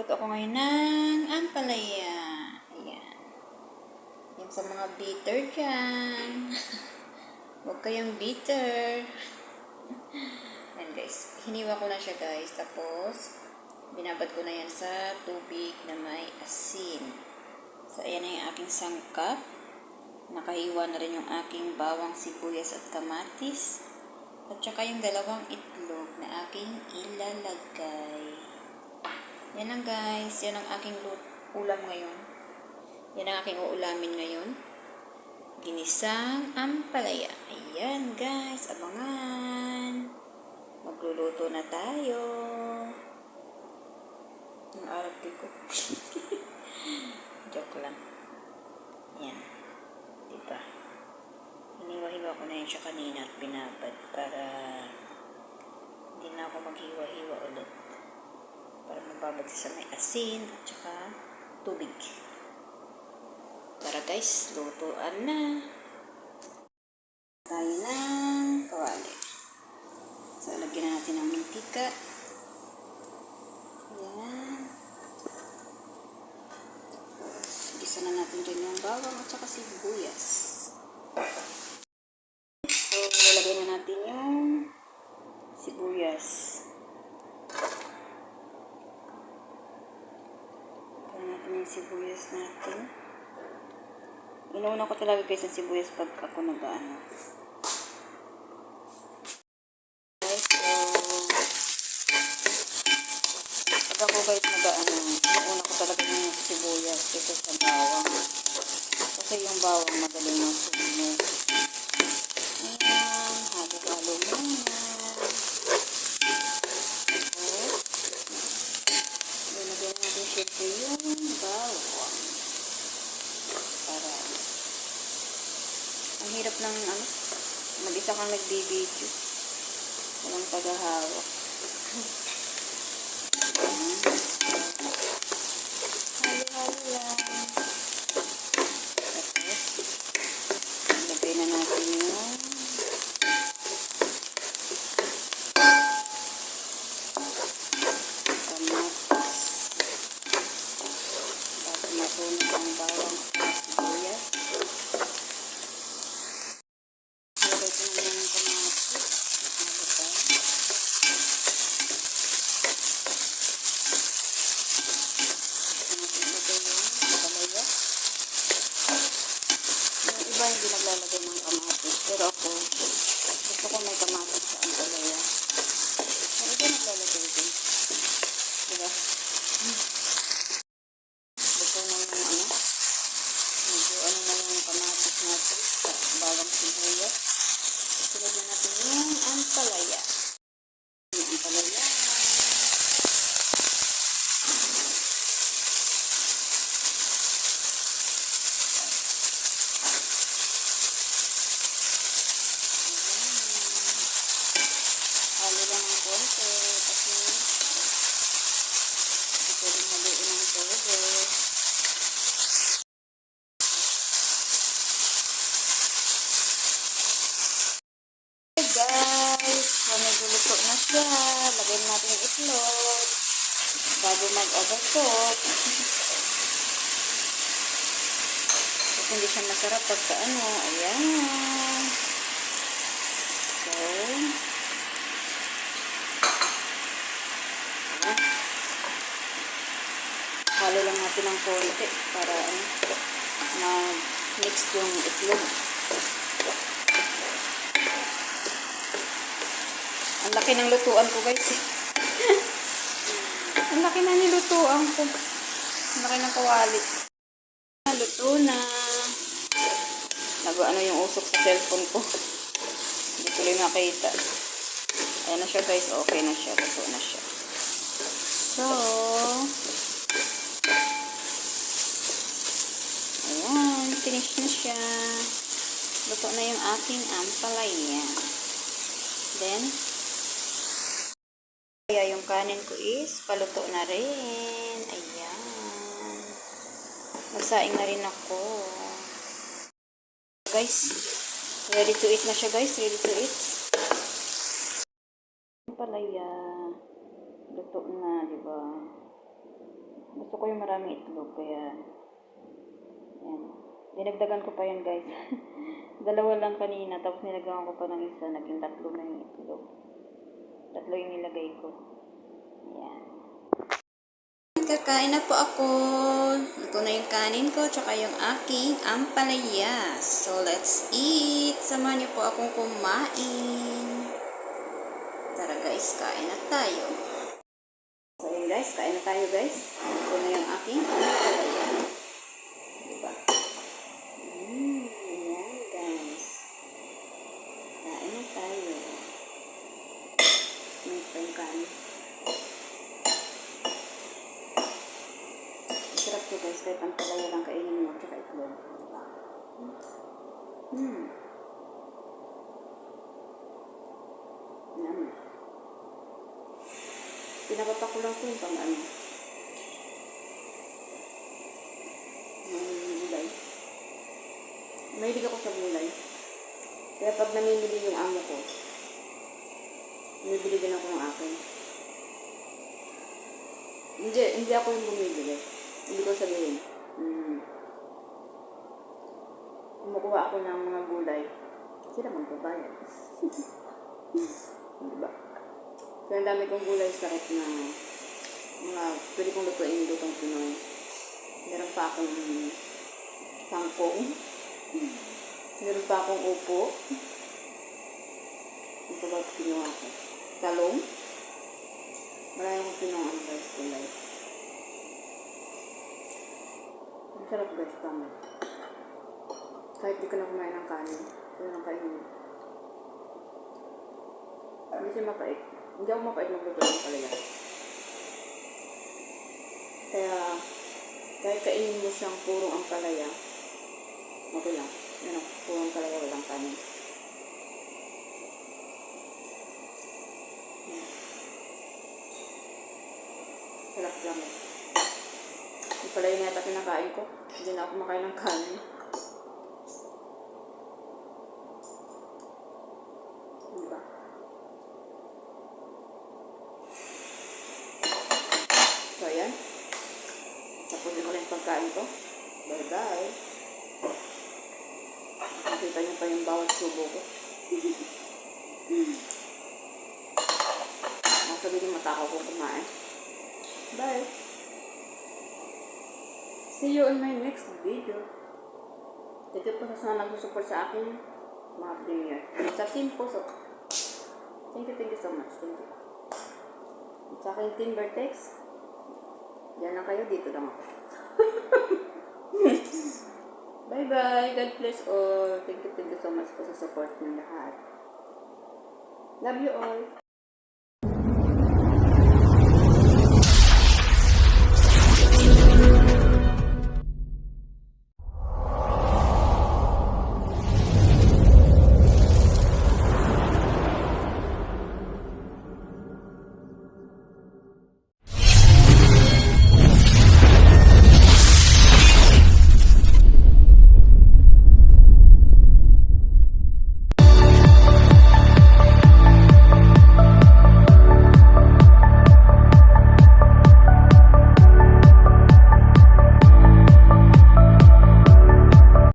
Magluluto ako ngayon ng ampalaya. Ayan. Yan sa mga bitter dyan. Huwag kayong bitter. Ayan guys. Hiniwa ko na siya guys. Tapos, binabad ko na yan sa tubig na may asin. So, ayan na yung aking sangkap. Nakahiwa na rin yung aking bawang sibuyas at kamatis. At saka yung dalawang itlog na aking ilalagay. Yan lang guys. Yan ang aking ulam ngayon. Yan ang aking uulamin ngayon. Ginisang ampalaya. Ayan guys. Abangan. Magluluto na tayo. Ang arte ko. Joke lang. Yan. Diba? Hiniwa-hiwa ko na yun siya kanina at binabad para hindi na ako maghiwa-hiwa ulit. Para mababad sa may asin at saka tubig. Para guys, lutuan na. Tayo ng kawali. So, lagyan na natin ng mantika. Ayan. Gisa na natin dyan yung bawang at saka sibuyas. So, lalagyan na natin yung sibuyas. Lagyan natin yung sibuyas natin. Inuuna ko talaga guys ang sibuyas pag ako nag-ano. Guys, so, pag ako guys nag-ano, inuuna ko talaga yung sibuyas kaysa sa bawang. Kasi yung bawang madaling yung sunog. Ayan, halo-halo muna. Tapos, linagyan natin syempre yung bawang. Para, ang hirap ng mag-isa kang nagbibideo. Walang paghahawak. Halo-halo lang. Tapos, ilagay na natin yung kamatis. Bago matunog ang bawang at sibuyas. Ilagay ko na yung kamatis. Iba hindi naglalagay ng kamatis. Pero ako, gusto ko may kamatis sa ampalaya. Ang iba naglalagay din. Diba? Gusto na yung medyo na yung kamatis natin sa bawang sibuyas. Sunod na natin yung ampalaya. Yung ampalaya. Halo lang ng konti kasi ito rin haluin ng tubig. Hey guys, medyo luto na siya. Lagyan natin yung itlog bago mag-overcook. Kasi hindi siya masarap pagka ayan. So, halo lang natin ng konti para ma-mix yung itlog. Ang laki ng lutuan ko guys. Ang laki na nilutuan ko. Ang laki ng kawali. Luto na. Nag-ano yung usok sa cellphone ko. Hindi ko rin nakita. Ayan na siya guys. Okay na siya. Luto na siya. So, ayan. Finish na siya. Luto na yung aking ampalaya. Then, kaya yung kanin ko is paluto na rin. Ayan. Magsaing na rin ako. Guys, ready to eat na siya guys. Ready to eat. Ampalaya. Luto na, diba? Gusto ko yung maraming itlog, kaya yan. Dinagdagan ko pa yan, guys. Dalawa lang kanina, tapos nilagawan ko pa ng isa, naging 3 na yung itlog. 3 yung nilagay ko. Yan. Kakain na po ako. Ito na yung kanin ko, tsaka yung aking ampalaya. So, let's eat. Samahan niyo po akong kumain. Tara guys, kain na tayo. So, yun guys, kain na tayo guys. Ito na yung aking ampalaya. Diba? Ayan guys. Kain na tayo. May pa yung kanin. Sarap to guys, kahit ang palaya lang kainin mo, tsaka itlog. Diba? Yan. Pinapapa ko lang po yung pang ano. May gulay. Mahilig ako sa gulay. Kaya pag namimili yung amo ko, bumibili din ako ng akin. Hindi ako yung bumibili. Hindi ko sabihin. Kumukuha ako ng mga gulay. Sila magbabayad. Diba? Kaya ang dami kong gulay sa kahit na mga pwede kong lutuin yung lutong Pinoy. Meron pa akong kangkong. Meron pa akong upo. Ito ba kinuha ko? Talong. Marami akong kinuha ang guys gulay. Ang sarap guys kami. Kahit di ka na kumain ng kanin, ito lang kainin. Hindi siya mapait. Hindi ako mapait magluto ng palaya. Kaya, kahit kainin mo siyang purong ang palaya, okay lang. Yan ang purong palaya, walang kanin. Sarap lang. Yung palaya na yata kinakain ko. Hindi na ako makain ng kanin. Diba? So, ayan. Tapusin ko lang yung pagkain ko. Bye-bye. Nakita niyo pa yung bawat subo ko. Sabihin yung matakaw ko kumain. Bye. See you in my next video. Thank you po sa mga nag-support sa akin. Mga player. Sa team po. So, thank you so much. Thank you. Sa akin team Vertex. Diyan lang kayo. Dito lang ako. Bye-bye. God bless all. Thank you so much po sa support ng lahat. Love you all.